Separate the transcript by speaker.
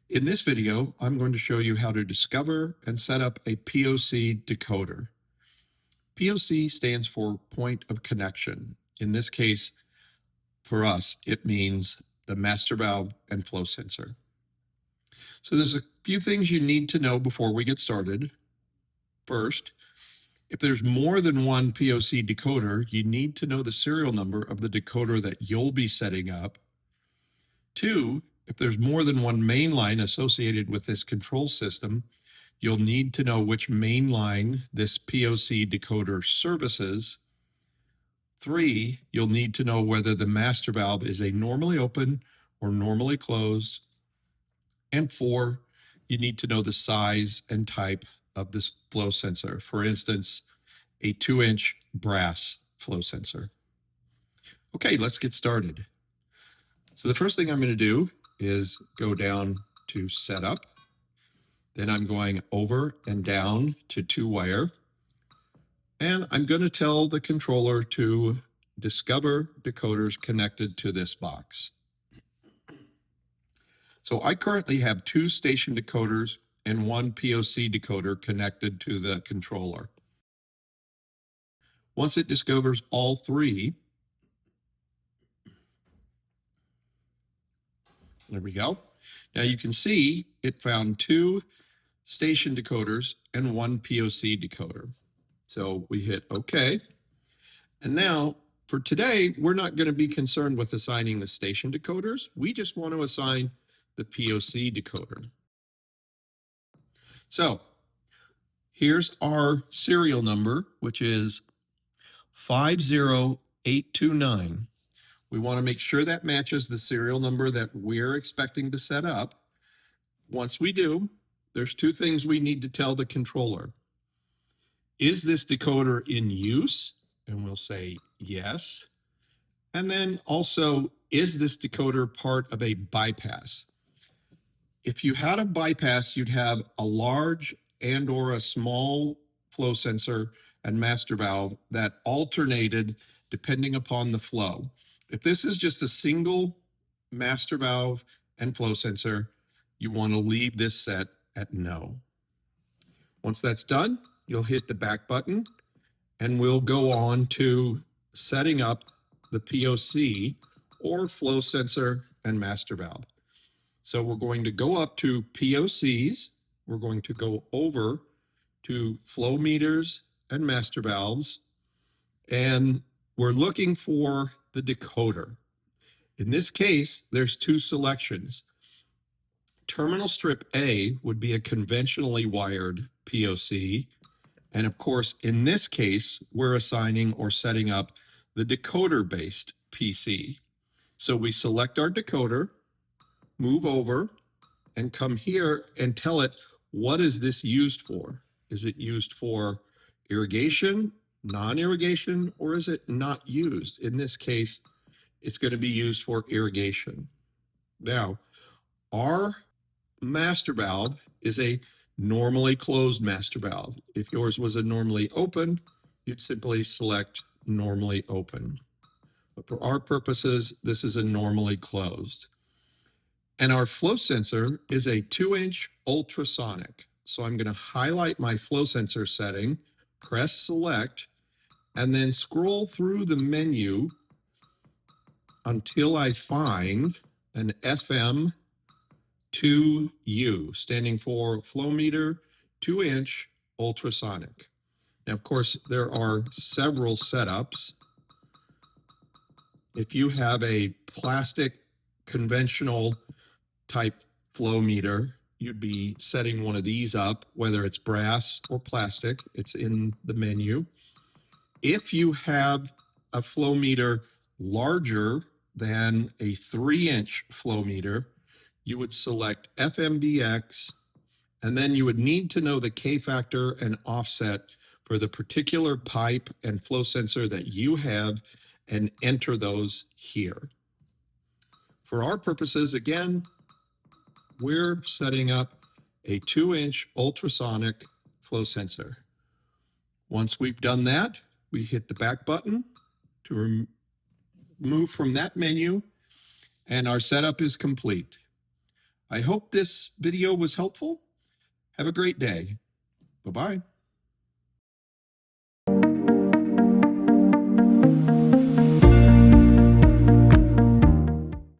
Speaker 1: In this video, I'm going to show you how to discover and set up a POC decoder. POC stands for point of connection. In this case, for us, it means the master valve and flow sensor. So there's a few things you need to know before we get started. First, if there's more than one POC decoder, you need to know the serial number of the decoder that you'll be setting up. Two, if there's more than one main line associated with this control system, you'll need to know which main line this POC decoder services. Three, you'll need to know whether the master valve is a normally open or normally closed. And four, you need to know the size and type of this flow sensor. For instance, a 2-inch brass flow sensor. Okay, let's get started. So the first thing I'm going to do is go down to setup. Then I'm going over and down to 2-wire. And I'm going to tell the controller to discover decoders connected to this box. So I currently have 2 station decoders and 1 POC decoder connected to the controller. Once it discovers all 3, there we go. Now you can see it found 2 station decoders and 1 POC decoder. So we hit OK. And now for today, we're not going to be concerned with assigning the station decoders. We just want to assign the POC decoder. So here's our serial number, which is 50829. We want to make sure that matches the serial number that we're expecting to set up. Once we do, there's 2 things we need to tell the controller. Is this decoder in use? And we'll say yes. And then also, is this decoder part of a bypass? If you had a bypass, you'd have a large and or a small flow sensor and master valve that alternated depending upon the flow. If this is just a single master valve and flow sensor, you want to leave this set at no. Once that's done, you'll hit the back button and we'll go on to setting up the POC or flow sensor and master valve. So we're going to go up to POCs. We're going to go over to flow meters and master valves. And we're looking for the decoder. In this case, there's 2 selections. Terminal strip A would be a conventionally wired POC. And of course, in this case, we're assigning or setting up the decoder-based PC. So we select our decoder, move over, and come here and tell it, what is this used for? Is it used for irrigation, non-irrigation, or is it not used? In this case, it's going to be used for irrigation. Now, our master valve is a normally closed master valve. If yours was a normally open, you'd simply select normally open. But for our purposes, this is a normally closed. And our flow sensor is a 2-inch ultrasonic. So I'm going to highlight my flow sensor setting, press select, and then scroll through the menu until I find an FM 2U, standing for flow meter 2-inch ultrasonic. Now, of course, there are several setups. If you have a plastic conventional type flow meter, you'd be setting one of these up, whether it's brass or plastic. It's in the menu. If you have a flow meter larger than a 3-inch flow meter, you would select FMBX, and then you would need to know the K factor and offset for the particular pipe and flow sensor that you have and enter those here. For our purposes, again, we're setting up a 2-inch ultrasonic flow sensor. Once we've done that, we hit the back button to move from that menu, and our setup is complete. I hope this video was helpful. Have a great day. Bye-bye.